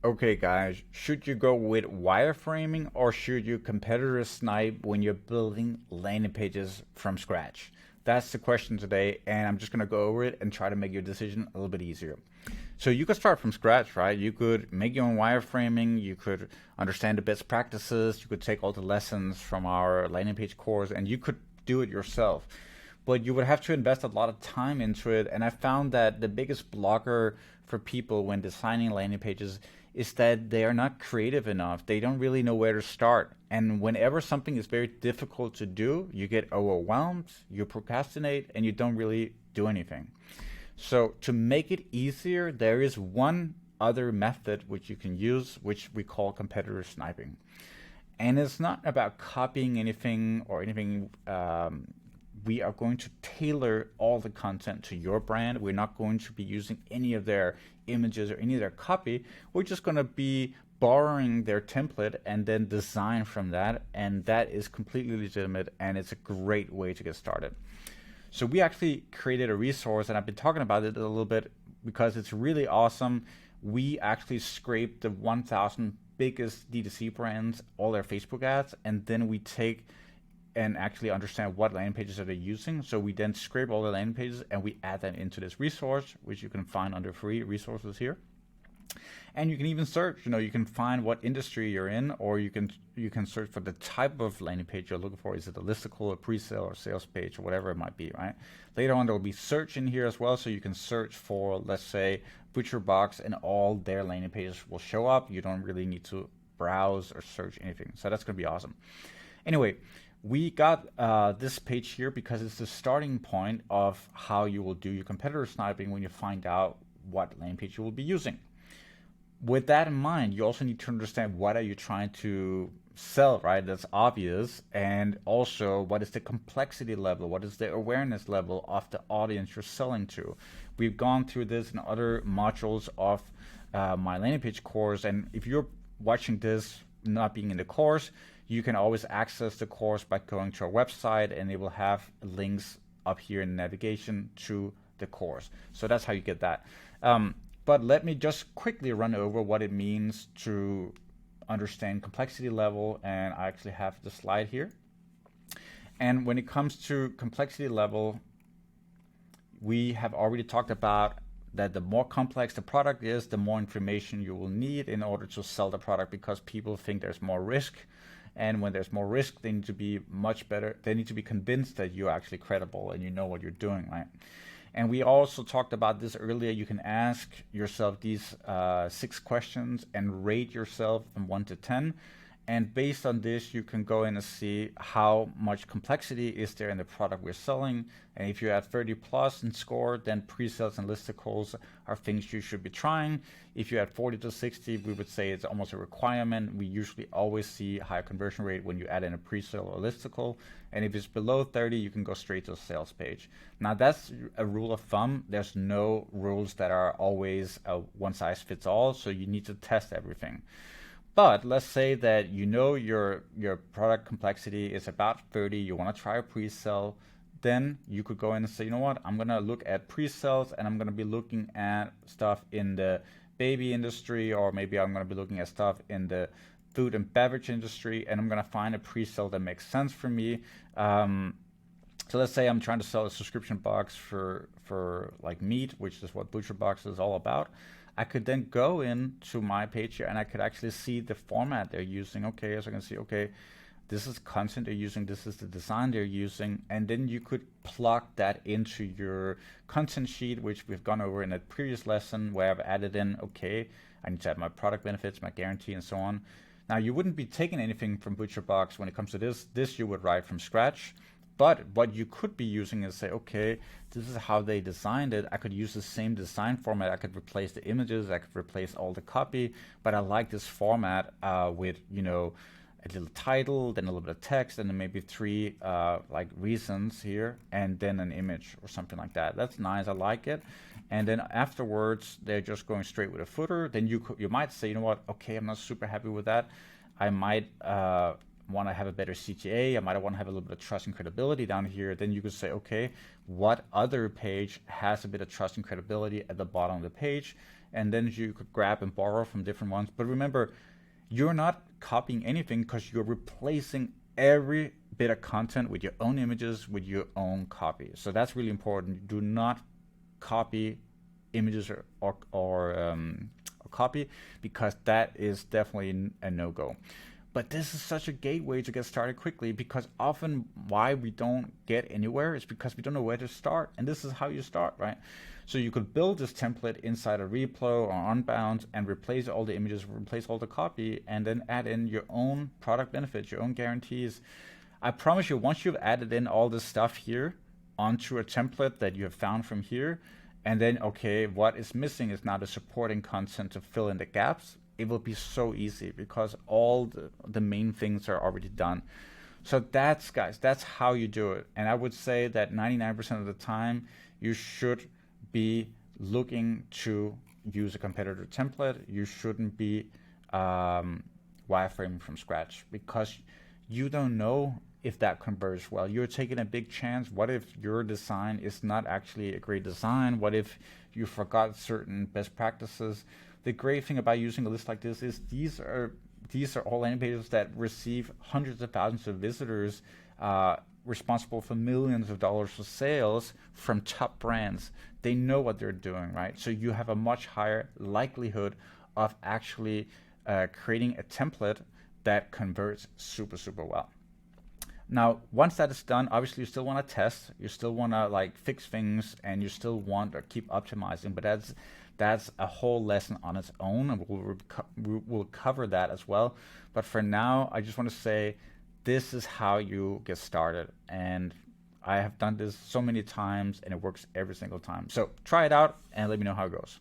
Okay, guys, should you go with wireframing or should you competitor snipe when you're building landing pages from scratch? That's the question today, and I'm just going to go over it and try to make your decision a little bit easier. So you could start from scratch, right? You could make your own wireframing, you could understand the best practices, you could take all the lessons from our landing page course, and you could do it yourself. But you would have to invest a lot of time into it, and I found that the biggest blocker for people when designing landing pages is that they are not creative enough. They don't really know where to start. And whenever something is very difficult to do, you get overwhelmed, you procrastinate, and you don't really do anything. So to make it easier, there is one other method which you can use, which we call competitor sniping. And it's not about copying anything or anything. We are going to tailor all the content to your brand. We're not going to be using any of their images or any of their copy. We're just going to be borrowing their template and then design from that. And that is completely legitimate, and it's a great way to get started. So we actually created a resource, and I've been talking about it a little bit because it's really awesome. We actually scraped the 1,000 biggest D2C brands, all their Facebook ads, and then we take and actually understand what landing pages are they using. So we then scrape all the landing pages and we add them into this resource, which you can find under free resources here. And you can even search, you can find what industry you're in, or you can search for the type of landing page you're looking for. Is it a listicle, a pre-sale, or sales page, or whatever it might be, right? Later on, there will be search in here as well, so you can search for, let's say, Butcher Box, and all their landing pages will show up. You don't really need to browse or search anything. So that's going to be awesome. Anyway, we got this page here because it's the starting point of how you will do your competitor sniping when you find out what landing page you will be using. With that in mind, you also need to understand what are you trying to sell, right? That's obvious. And also, what is the complexity level? What is the awareness level of the audience you're selling to? We've gone through this in other modules of my landing page course. And if you're watching this not being in the course, you can always access the course by going to our website, and it will have links up here in navigation to the course. So that's how you get that. But let me just quickly run over what it means to understand complexity level, and I actually have the slide here. And when it comes to complexity level, we have already talked about that the more complex the product is, the more information you will need in order to sell the product, because people think there's more risk. And when there's more risk, they need to be much better. They need to be convinced that you're actually credible and you know what you're doing, right? And we also talked about this earlier. You can ask yourself these 6 questions and rate yourself from 1 to 10. And based on this, you can go in and see how much complexity is there in the product we're selling. And if you're at 30 plus in score, then pre-sales and listicles are things you should be trying. If you're at 40 to 60, we would say it's almost a requirement. We usually always see higher conversion rate when you add in a pre-sale or listicle. And if it's below 30, you can go straight to a sales page. Now, that's a rule of thumb. There's no rules that are always one size fits all, so you need to test everything. But let's say that your product complexity is about 30, you want to try a pre-sale, then you could go in and say, you know what, I'm going to look at pre-sales, and I'm going to be looking at stuff in the baby industry, or maybe I'm going to be looking at stuff in the food and beverage industry, and I'm going to find a pre-sale that makes sense for me. So let's say I'm trying to sell a subscription box for like meat, which is what Butcher Box is all about. I could then go into my page here and I could actually see the format they're using. Okay, so I can see, okay, this is content they're using, this is the design they're using, and then you could plug that into your content sheet, which we've gone over in a previous lesson, where I've added in, okay, I need to add my product benefits, my guarantee, and so on. Now, you wouldn't be taking anything from Butcher Box when it comes to this. This you would write from scratch. But what you could be using is say, okay, this is how they designed it. I could use the same design format. I could replace the images. I could replace all the copy. But I like this format with, a little title, then a little bit of text, and then maybe 3 like reasons here, and then an image or something like that. That's nice. I like it. And then afterwards, they're just going straight with a footer. Then you might say, you know what? Okay, I'm not super happy with that. I might want to have a better CTA, I might want to have a little bit of trust and credibility down here. Then you could say, okay, what other page has a bit of trust and credibility at the bottom of the page? and then you could grab and borrow from different ones. But remember, you're not copying anything because you're replacing every bit of content with your own images, with your own copy. So that's really important. Do not copy images or copy, because that is definitely a no-go. But this is such a gateway to get started quickly, because often why we don't get anywhere is because we don't know where to start. And this is how you start, right? So you could build this template inside a Replo or Unbound and replace all the images, replace all the copy, and then add in your own product benefits, your own guarantees. I promise you, once you've added in all this stuff here onto a template that you have found from here, and then, okay, what is missing is now the supporting content to fill in the gaps. It will be so easy because all the main things are already done. So that's, guys, that's how you do it. And I would say that 99% of the time, you should be looking to use a competitor template. You shouldn't be wireframing from scratch, because you don't know if that converts well. You're taking a big chance. What if your design is not actually a great design? What if you forgot certain best practices? The great thing about using a list like this is these are all landing pages that receive hundreds of thousands of visitors, responsible for millions of dollars of sales from top brands. They know what they're doing, right? So you have a much higher likelihood of actually creating a template that converts super, super well. Now, once that is done, obviously you still want to test, you still want to like fix things, and you still want to keep optimizing, but that's a whole lesson on its own, and we'll cover that as well. But for now, I just want to say this is how you get started, and I have done this so many times and it works every single time. So try it out and let me know how it goes.